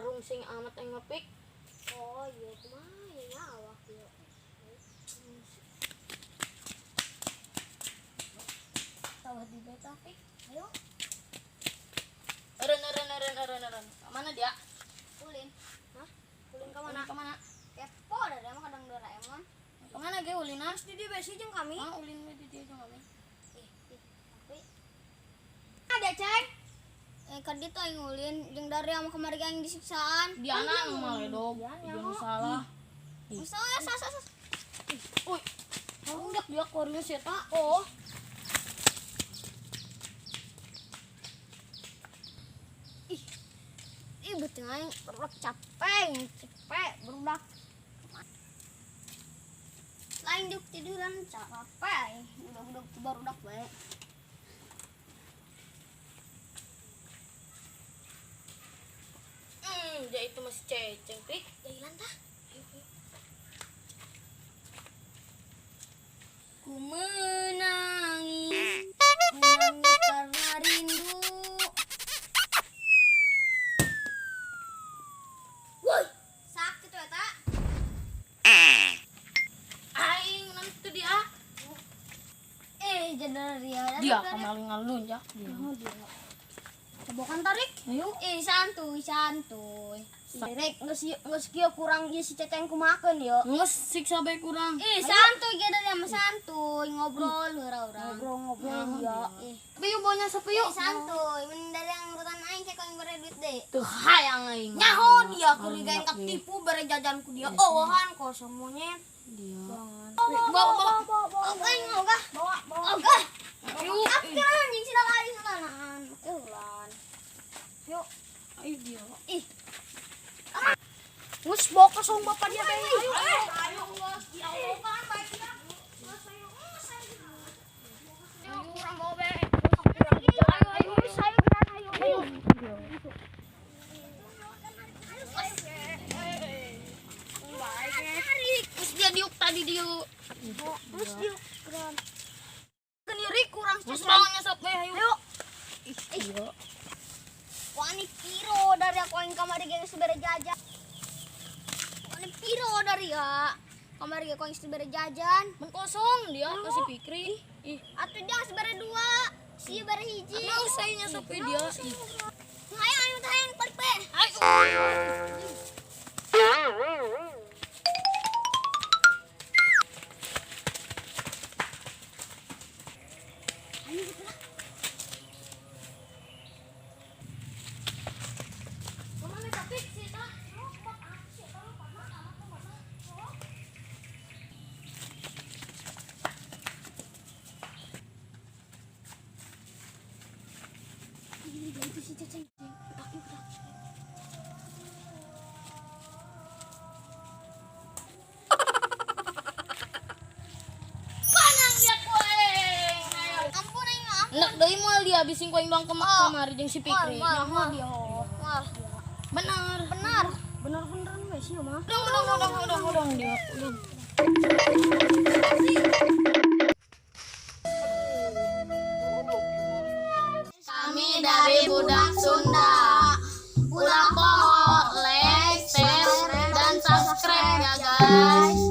rungsing amat yang ngepik. Oh iya kumaha ya awak ya. Tawah di beta pik. Ayo. Eren. Mana dia? Ulin. Hah? Ulin ka Mana? mana? Kemana? Kepo ada emang kadang Doraemon. Kemana ge ulina? Terus di besi jeung kami. Ah, ulin we di dieu jeung kami. Tapi ada cek. Kan ditu aing ulin jeung dari ama kemari yang disiksaan. Diana nu maledog, jeung salah. Sas. Uy. Handak dia koreus eta. Oh. Ih betul aing berudak capek berudak. Lain juk tiduran capek. Udah barudak bae. Dia itu masih ceceng, pik. Jailan tah. Ku menangis karena rindu. Woi, sakit tuh eta. Aing nanti dia. Jadar dia. Dia kemaling ngalunjak. Cobokan tarik. Ayo. Santuy. Rek geus kieu kurang ieu si Ceceng kumakeun yo. Nges siksa bae kurang. Santuy ge da mah santuy ngobrol heura-heura. Ngobrol ya. Piyu bonya sapiyu. Santuy, mun dari yang urutan aing cek yang bare duit deui. Tuh hayang aing. Nyaho dia kudu gaeng ketipu bare jajan ku dia. Ohan kosong monyet. Dia. Bawa. Bawa. Ayo. Akhir anjing sida lari sananan. Ulan. Yuk. Ayo dia. Ih. Ngus bawa kosong bapak dia teh. Ayo. Ya Allah kan baik dia. Ayo kurang bawa be. Ayo. Terus dia diuk tadi diuk. Terus dia keren. Keniri kurang Terus cus maunya sok bae ayo. Iya. Wani piro dari aku yang kamari ge sebere jajan. Wani piro dari ya. Kamari ge aku yang sebere jajan. Men kosong dia kasih Fikri. Ih, Atuh jangan sebere dua. Si bare hiji. mau sayanya sok bae dia. Ih. Ayo tahan balik be. Ayo. Kemana tapi sih tak? Itu si Ceceng. Panang dia kueng. Ampun aing Enak deui moal dia bising kueng doang kemari jeung si Fikri. Nyaho dia. Benar. Bener we sih mah. Udang dia. Udang. Kami dari Budak Sunda. Ulang pohon, like, share, dan subscribe ya guys.